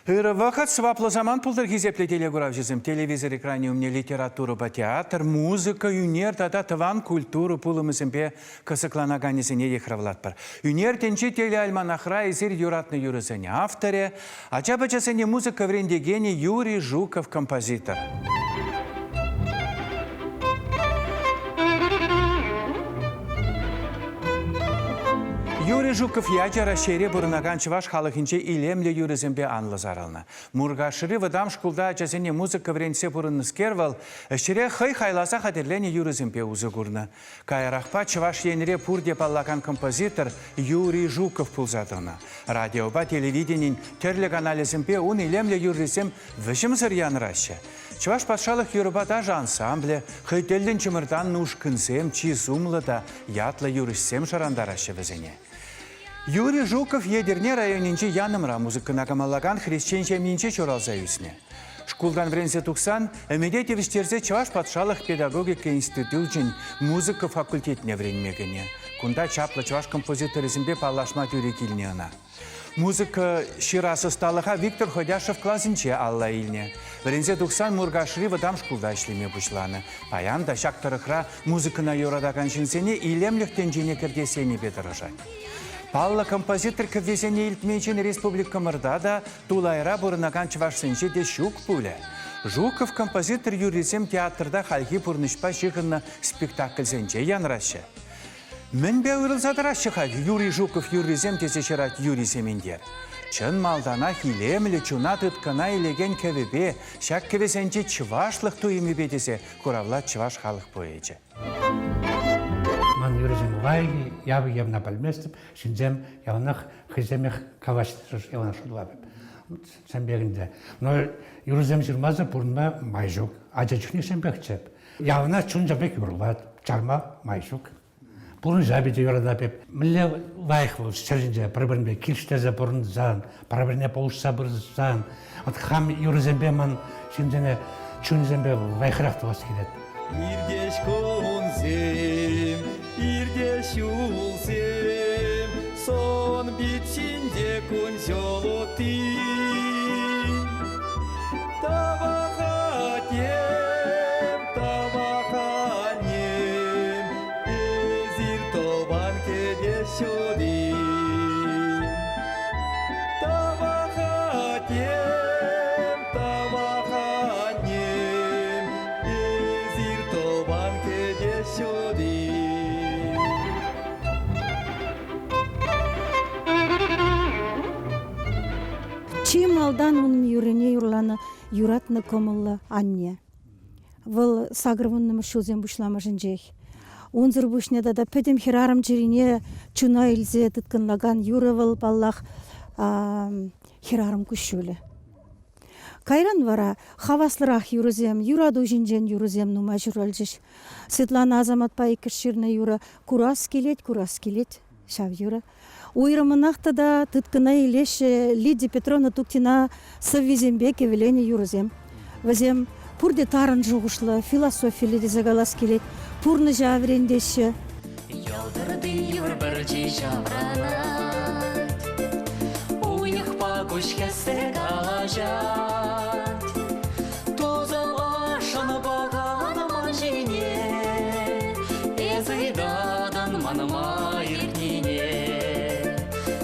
Вақыт сваплы заман пулдыр кезепле телегурав жезім. Телевизор экране умне литература ба театр, музыка, юнер, тата тыван культуру пулымызымбе кысыкланаганезіне ехравлат бар. Юнер тенчи телеальманахра изир юратны юрызыне авторе, ача-бачасыне музыка врендегене Юрий Жуков композитор. Юрий Жуков ячара шере бұрынаған чываш халықынче илемле юризембе анлы зарална. Мургашыры вадам шкулда ачасыне музыка вренсе бұрыныскервал, шере хай хайласа хатерлені юризембе узы гурна. Кайрахпа чываш енре пурде паллакан композитор Юрий Жуков пулзадына. Радиоба телевиденин терлік анализембе он илемле юризем вышымсыр янрашы. Чываш патшалық юрбада ансамбле, хайтелден чымырдан нушкынсем, чизумлы да ятлы юрисем шарандарашы візіне. Юрий Жуков едерне районинче янымра музыкына камаллаган христианче минче чоралза юсне. Шкулдан вренсе туксан, эмедетевиштерзе чываш патшалық педагогика институтын музыка факультетіне вренмегіне. Кунда чаплы чываш композиторизмбе паллашма тюре килне ана. Музыка ширасы сталыха Виктор Ходяшев классинче алла илне. Врензе туксан мургашри вадам шкулда ишлеме бушланы. Паян да шактарыхра музыкына юрадаган шинсене илемліктен жене кірдесене бедірыжай. Палла композитор көвесене илтмейчен республика мырда тулайра бұрынаган чывашсынче де шук пуле. Жуков композитор юризем театрда халхи пурнышпа жығынна спектакльсенче янрашы. Мен бе ұрылзадырашы хал Юрий Жуков юризем тезешерат юриземендер. Чын малдана хилемлі чуна тұткана илеген көвебе, шак көвесенче чывашлық туйымы бедесе құравлат чываш халық поэче. Ман юризем вайги, явы явна пальместіп, шинзем явнақ хиземех каваштырыр, явна шудвабып. Сен бегінде. Но юризем жырмазы бұрынма майжук, ажа чүнесен бекчеп. Явна чун жабек юрлат, чарма майжук. Бұрын жабеде юрадапеп. Мілі вайх бол, сәржінде бір-бірінбе келіштезе бұрын зан, бір-біріне болышса бір зан. Хам юризембе ман шинзене чүнезембе вайхырақты басы келеді. Ирдеш конзем, ирдеш юлзем, сон битсинде күн жолоты. Табахатем, табаханем, ezir toban kedешоди. Табахатем, табаханем, ezir toban kedешоди. Чим алдан он юрене юрланы юратны комылы анне. Выл сагрвынным шузем бушлама жинжех. Унзыр бушне да педем хирарым жерине чуна илзе тыткынлаган юрывыл баллах хирарым күшөлі. Кайран вара хаваслырах юрызем, юраду жинжен юрызем нума журалжыш. Светлана Азаматпай кішірні юра курас келет, шав юра. Уйрымынақта да тыткына илеш Лидия Петровна Туктина сыввизембек евелене юрызем. Вазем пурде тарын жуғышлы, философия лиде загалас келет, пурны жаврендеші. Ялдырды юр біржі жавранат, уйықпа көшкесті қалажат. Тозыл ашыны бағаны мажине, ezidadın manıma irtine.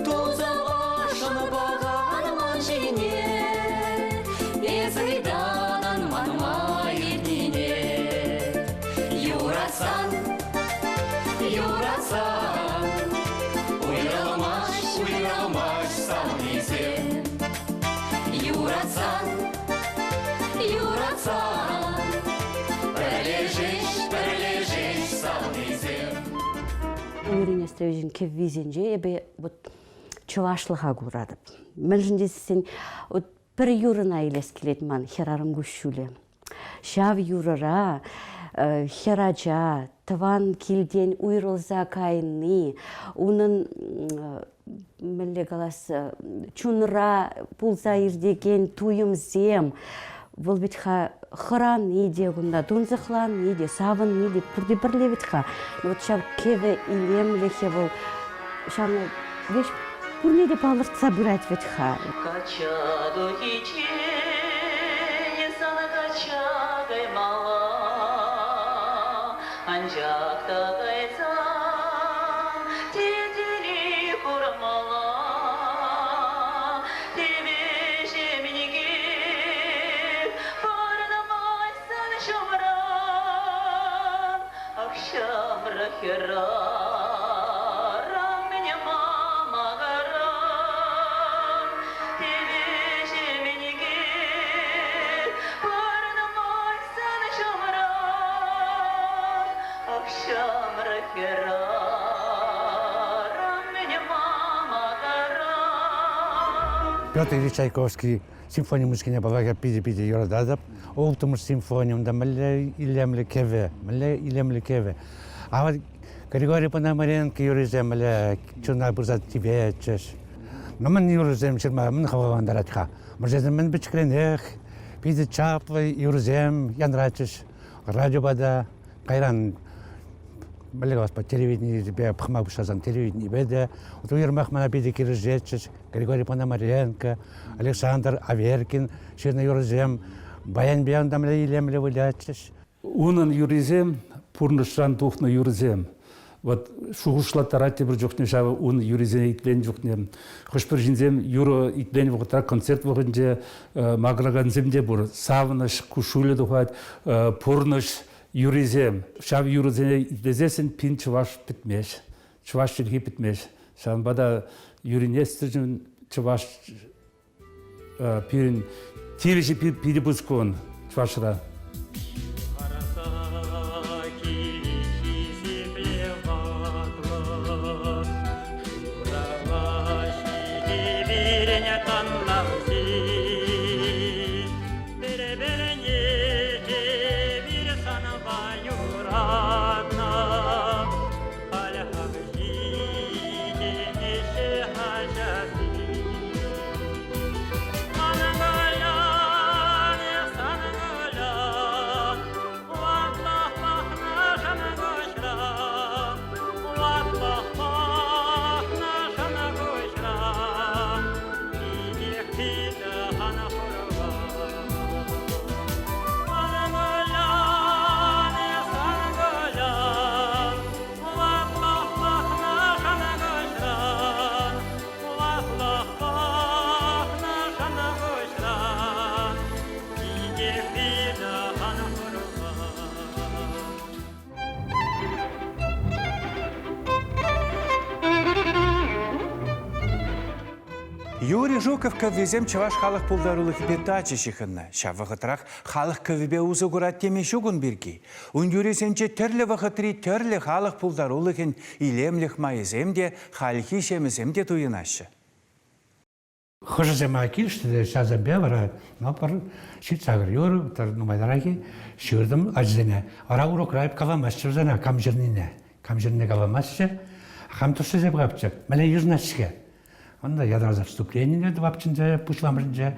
Tozıl ашыны бағаны мажине, ezidadın manıma irtine. Юрасан, юрасан, уйралмаш, уйралмаш салмизем. Юрасан, юрасан, бірлежеш салмизем. Үйрене стревжін кеп визенже, ебе чывашлыға құрадып. Мілжінде сен бір юрына елес келеді ман, херарым күшілі. Шав юрыра, хераджа, тыван келден уйрылза кайны, унын мілі қаласы чунра пулза ирдеген туйымзем, бұл бітха хыран неде күнда, дунзықлан неде, савын неде, пұрды бірле бітха. Вот шав кеве илем лехе бұл, шавны веш Бурне де балыртса бұрат ветха. Качаду хиче, сана качагай мала, анжакта кайсан, тетели курмала, тебеше миниге, парнамайсан шумран, акшам рахера. Петр Ильич Чайковский симфония музыки не была пиди юрададап. Олтумуш симфониумда мэлле илемле кеве. А вот Григорий Пономаренко юризем мэлле чуна бурзат тибетчеш. Но мен юризем ширма мен хавандаратха. Мэржезем мен бичкренех пиди чаплы юризем янрачеш. Радиобада кайран Малевас по телевидению, тебя пхмабушазан телевидение беда. Вот у Ермахмана пиди Киржечич, Григорий Пономаренко, Александр Аверкин, Ширна Юрзем, Баян Биян дамле илемле вылячиш. Унын юризем, пурнышран тухна юрзем. Вот шугушла тарати бір жоқне жавы ун юризем итлен жоқне. Хошпыр жинзем юро итлен вғытра концерт вғынже маграган земде бұр. Савыныш, кушулі дұхат, пурныш, юризем, шав юризем итлезесін пин чываш бітмеш. Чываш жүрге бітмеш. Шанбада юринестіржін чываш пирин тириші пири бұзкон чывашыра. Юрий Жуков каввизем чаваш халық пулдарулы передача шихынна. Ша вағытрах халық каввибе узы курат теме шугун бирги. Он юрисенче терлі вағытри терлі халық пулдарулыхын илемліх майыземде, халихи шеміземде туйынашы. Хожазема килшті шаза бевара, но пар шитсагыр юру, тар нумайдараки шүрдім ажзене. Ара урок райып каламасчы камжерне каламасчы, хамтусы зеп қапчы, мәле юзнашчыға. Онда ядраза вступление двапчынжа, пушламырынжа,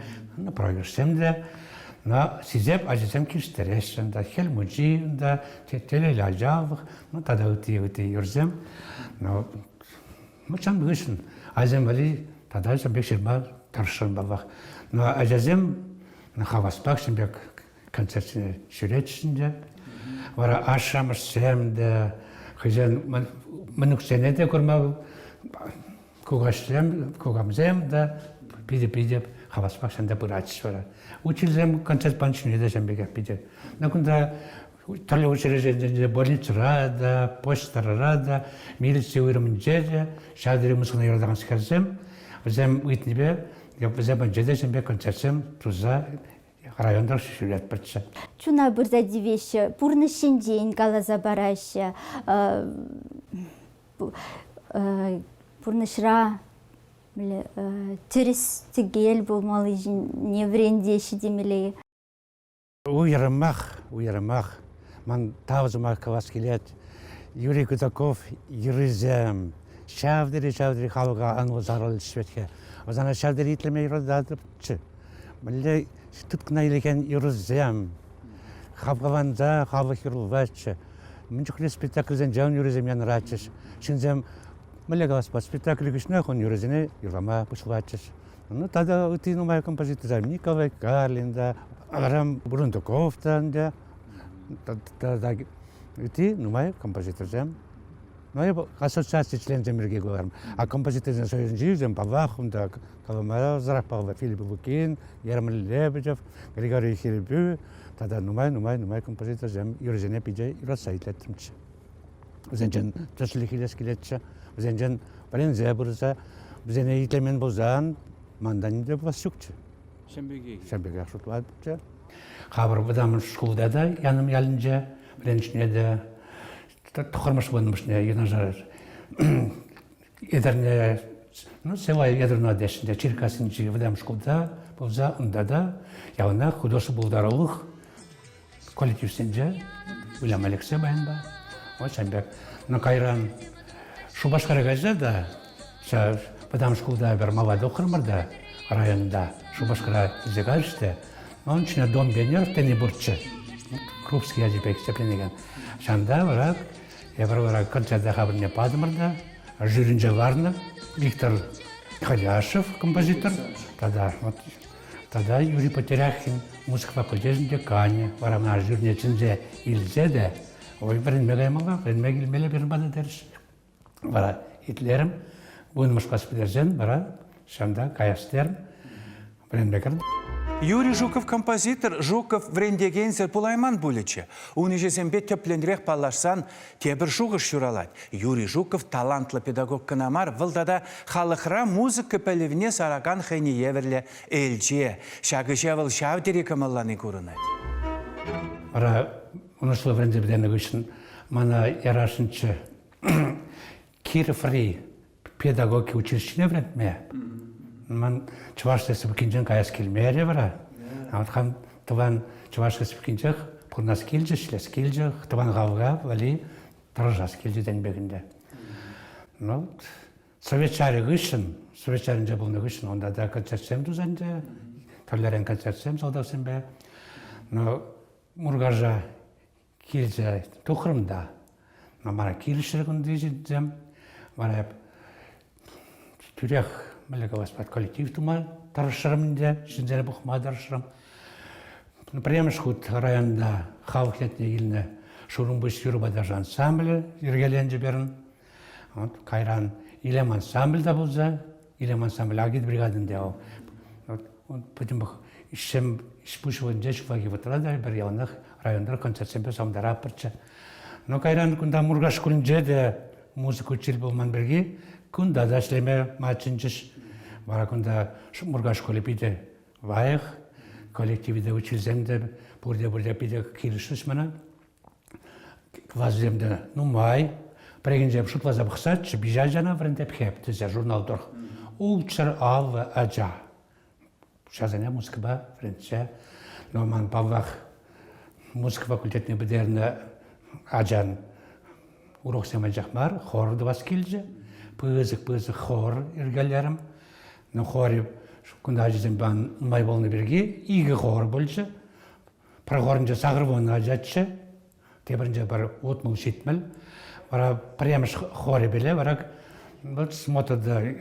проверсем да, но сизеп ажизем киштерешен, да хельмуджи, да телелажавых, тада үти юрзем, но мычан бұғышын, азем вали, тада жамбек шерма таршын бабақ. Но ажазем хаваспақ жамбек концертіне жүретшінде, вара ашамырсем да, хызен мүніксене де көрмау, Кугамзем, да, пиде хаваспак шанда бурачшвара. Училзем концерт панчуне да шамбега пиде. Накунда тали учреждение больницара да, почтара да, милиция уйрымынже, шадри мускана юрадаган скарзем, зем уйтнебе, зем жеде шамбе концертсем туза райондар шүрет бирче. Чуна бурза дивеше, пурнышын день галаза бараще, Пурнышра терес тигел болмалы не врендеші демелеге. Уйрымақ. Ман тавзымақ кавас келет. Юрий Кутаков, юризем. Шавдери халуға аңғы зарыл шветке. Озана шавдери итлеме юрададыпчы. Мілі тұткына илекен юризем. Хавғаванда халық юрылвачы. Мүнчіқлі спектакльзен жауын юризем янрачыш. Шинзем малягас по спектакль гишнах он юрезене юрама пушлачыш. Ну тогда вот и новая композиция Николай Карлин да, Арам Бурундуков да, тогда и новая композиция. Ну я ассоциация член земельки говорим. А композиция союзен живем Павлахом да, Каламара Зарапова, Филипп Лукин, Ермил Лебедев, Григорий Хилибю. Тогда новая композиция зем юрезене пиджей и рассайтлетимч. Зенчен ташлихилес килетче, зенчен бален зебурза, зене итлемен бозан, манданде басюкче. Шембеге шутлатче. Хабар бадам школда да, янам ялинже, бленчне да, тохармаш бонмашне, янажар. Едерне, ну села едерна дешне, Черкасинчи бадам школда, боза ундада, явна худошу булдаралых, коллектив сенже, William Алексей Байнба. Вот шамбек. Но кайран Шубашкарагазда да, ша потому что куда бер молодой хрмарда районда Шубашкара зегарште, он чина дом бенер тенебурче. Крупский язык степенеген. Шанда враг, я враг концерта хабрне падмарда, жиринже варна, Виктор Халяшев, композитор, тогда Юрий Потеряхин, музыка факультет декане, варамна жирне цинзе илзеде. Ой, вренмегаймала, вренмегилмеле бербада дерш. Вара итлерим, буйнымыш каспидерзен, вара шанда каястерм, вренмегер. Юрий Жуков композитор, Жуков врендегенсер пулайман булече. Уни жесембе тепленрек паллашсан тебір жуғыш шуралат. Юрий Жуков талантлы педагог канамар, вылдада халықра музыка пәлевіне сараган хайни еверле эльче. Шагы жевыл шавдері камалланы көрінат. Вара унышлы врендебдені үшін мана ярашынчы Кирфри педагоги училищіне врендме. Ман чувашты сыпкинчен каяс келмере вара. Вот хам тыван чувашты сыпкинчех пурнас келже, шлес келже, тыван гавга вали тражас келже денбегінде. Ну, советчары гышын, советчарынча болны гышын, онда да концертсем тузанча, төрлерен концертсем солдасым бе. Но мургажа келже тухрымда, но мара келішірігін дейзем, мара түрек Малека васпат коллектив тума таршырымында, шинзере бұқма таршырым. Премшхут районда халық етіне еліне шурын бұш юрбада ансамблі ергеленже берін. Кайран илем ансамбльда болса, илем ансамбль агит бригадында ол. Потім бұқ ішем ішпушывын жешуфаги ватырада бір елінық райондар концертсемпе самдара апырчы. Но кайран күнда мургаш күнже музыка учил болман бірге, күнда да шлеме матчынчыш. Бара күнда мургаш коллективде вайық, коллективде училземде, бурде пиде киришыш мана. Кваземде нумай, прегенже шутла забықсатшы, бижа жана вренде пхеп, тізе журнал дұрқ. Улчыр алвы ажа. Шазане музыка ба, вренде. Но ман павлах музыка факультетіне бідерні ажан урок сема жақмар, хорды бас келже. Пызық хор ергелерім. Но хоре, күнда ажызым бан ұмай болны берге, игі хор болшы. Прағорынжа сағырбоны ажатшы. Тебірінжа бар отмыл шетміл. Бара премеш хоре беле, барак смотрда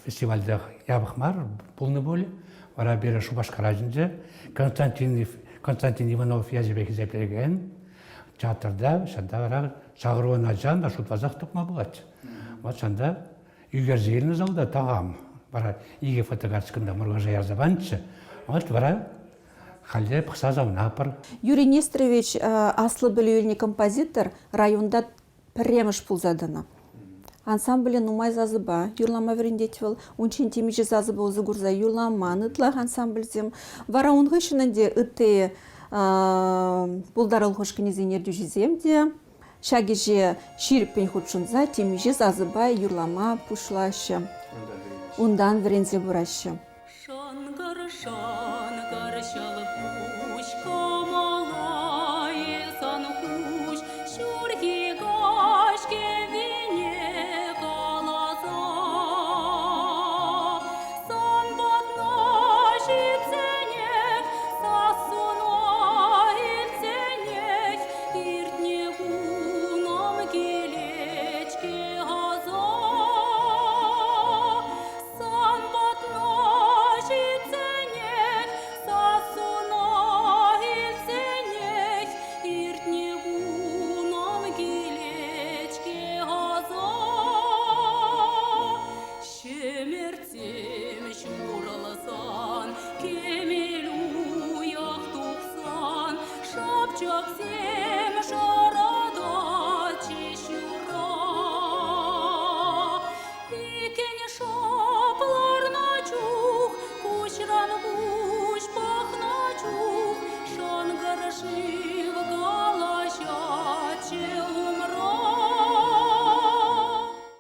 фестивальда ябықмар, болны болы. Бара бері Шубашкаражынжа. Константин Иванов языбек зеплеген. Театрда, шанда барак сағырбоны ажан, да шутвазақ тұқма болады. Вот шанда үйгер зеліні залда тағам. Бара иге фотографскында мургажа ярзабанчы. Вот бара халде пықсазау напыр. Юрий Нестерович аслы білуеліне композитор районда премеш пулзадына. Ансамблі нумай зазыба, юрлама верендетівіл, унчен темежі зазыба өзі гурза юрлама, нытлах ансамбльзем. Вара унгышынынде үтте бұлдарыл хошкінезен ердюжіземде. Шагеже ширпен худшунза, темежі зазыба юрлама пушлашы. Ундан врензе бурашы. Шангар, шалы пуш, камалай, сан хуш, шурхи гашке вине калаза. Сан батна жиценек, сасуна ильценек, иртне гунам келечке газа.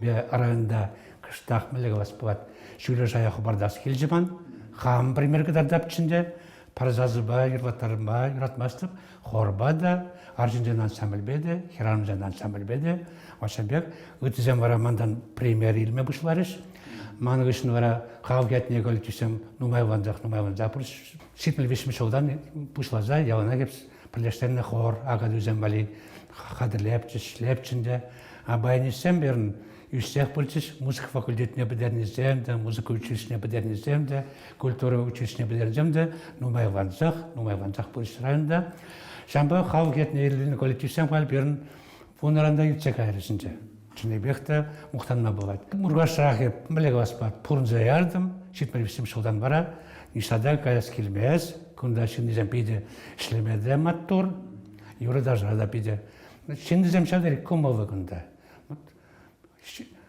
бе районда кыштақ мілігі баспуат шүйлі жаяқы бардас келжіман, қам примергі дардапчынде, парзазыба, юрлаттарыма, юратмастып, хорба да, аржинжен ансамбль беді, хиранжен ансамбль беді, Вашабек, өтізем вара мандан премьер илме бұшларыш, маны ғышын вара қаугетіне көл түйсем нумай ванзақ, бұрыш, ситміл вишмі шолдан бұшлаза, явана кепс, пірлештеріне хор, ағад өзем бали, қадырлеп, шлеп чінде, абайнесем берін, Үстех пульчиш музыка факультетіне бідернізем де, музыка училищіне бідернізем де, культура училищіне бідернізем де, нумай ванзақ пульчиш районда. Шамба хау кетіне еліне коллективсен қал берін фунаранда үтсек айрысынды. Чынебекті мұқтанма болады. Мұрғаш рахеп білегі баспад, пұрынза ярдым, шетмелівсім шылдан бара, нишада каяс келмез, күнда шындызем пейді ішлемеді маттур, юры дажырада пейді. Шындызем шадырик көмовы күнда.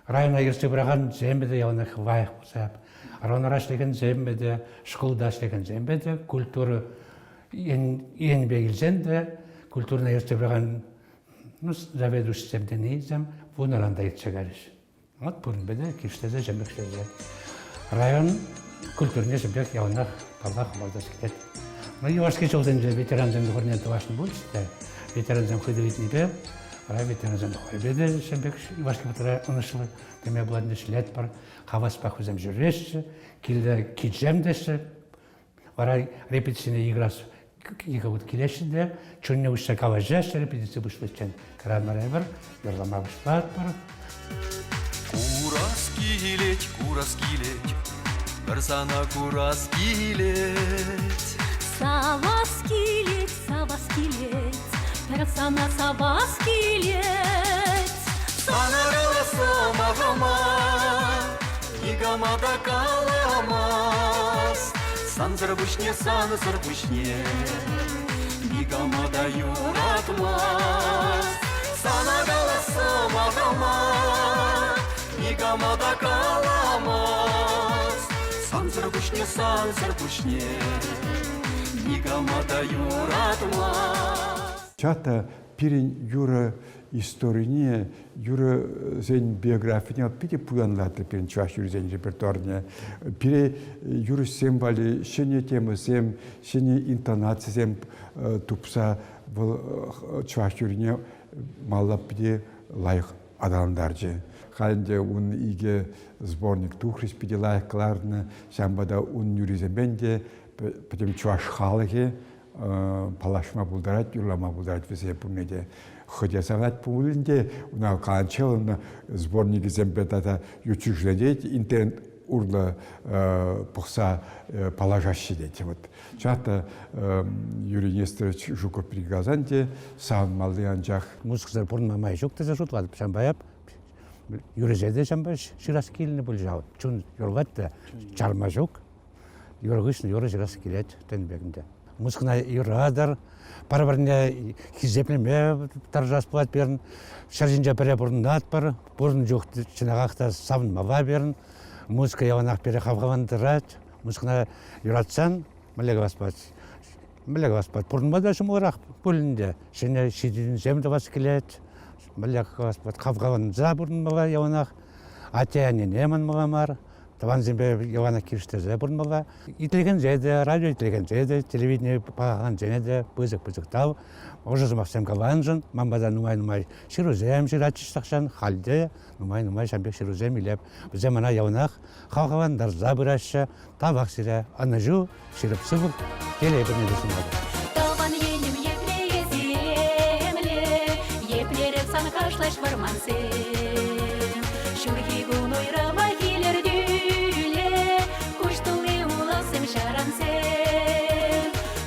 Района ерсе біраған зембеді яуына вайық болсап, районара ішлеген зембеді, шқылда ішлеген зембеді, культуры ең бегілзенді, культурына ерсе біраған заведушсем денейзем, вунаранда етшегарыш. Вот бұрынбеді, кештеді, жембекштеді. Район культуріне жембек яуына палға қабалдас келеді. Юашке жолден же ветеранземді көрнен туашын болшыды, ветеранзем қыдывитні бе, Рай ветеранзем қойбеді, шембек Ивашке бұтыра ұнышылы деме бұладында шілет бар, қаваспақ өзем жүрреші, келді киджемдеші, варай репетицияны играсы екі бұд келеші де, чөнне ұшса каважеші, репетиция бұшлычен кран марай бар, юрлама бұшлат бар. Курас килет, бір сана курас килет. Савас килет, персана савас килет. Санараласа мағама, игамада каламас. Санзыр бүшне, санызыр бүшне, игамада юратмас. Санараласа мағама, игамада каламас. Санзыр бүшне, игамада юратмас. Чата пирин юра историне, юра зен биографине пиде пуянлаты пирин чуваш юра зен репертуарне. Пире юра сембали, шене темы зем, шене интонация зем тупса в чуваш юрине мала пиде лайық адамдаржы. Халінде он иге сборник тухрис пиде лайықларны, шамбада он юра зембенде, потом чуваш халығы, палашма булдарат, юрлама булдарат весе пунеде ходясават пулинде, уна канчел сборники зембетата ючуждеть, интернет урла пухса положащий дети. Вот чата Юрий Нестерович Жуков приказанте сам малый анжах. Музыкалар бұрын мамай жоқ та жашутвады, шамбаяп, юрезеде шамбай ширас келіні бұл жау. Чун юрлатты, чарма жоқ, юрғышын юры ширас келет тәнбегінде. Музыкана юрадар, пара-барында хизеплеме таржас болады берін, шаржинжа бірі бұрындат бар, бұрын жоқ чынағақта савынмава берін, музыка яванақ бері қавғавандырат, музыкана юратсан, мүлігі баспад, бұрынбада шым орақ бөлінде, шыны шидін земді бас келет, мүлігі баспад, қавғавандыра бұрынмава яванақ, атияне немін мұғамар, Таван зембе явана кирштезе бұрынмала. Итлеген жайды, радио итлеген жайды, телевидение пағаған жайды, бұзық тау. Уже зымақсем каланжын, мамбада нумай-нумай ширузем жиратшыстақшан, халде, нумай-нумай шамбек ширузем илеп. Бізе мана яванақ, қалғаван дарза бұрашы, тавақ сире, анажу, ширып-сывық, келей бірне десінады. Таван енім еплее земле, еплеріп сан қашлаш вармансем. Шүрхи күн ойрама келерді,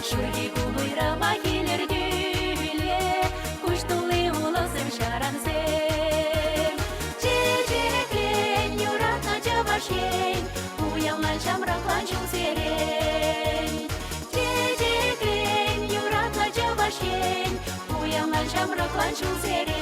Шурги кубырама келер дюле, куштулы уласым шарансем. Чечеклен юратна чавашен, уялан шамраклан чулсерен. Чечеклен юратна чавашен, уялан шамраклан чулсерен.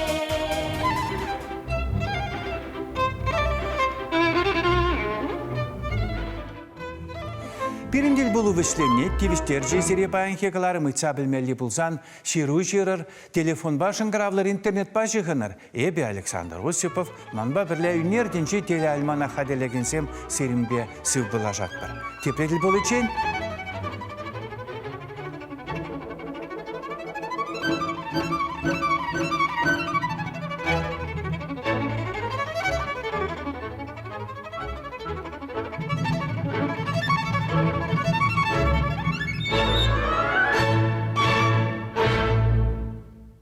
Пиріндел болу вішленне, тивістер жезере байын хегалары мұйтса білмелі бұлзан, ширу жирыр, телефон башын гравлар интернет бажы ғыныр. Эбе Александр Осипов, манба бірлі үнерденші теле альмана хаделегенсем серімбе сыв была жатпыр. Тепреділ болу чен?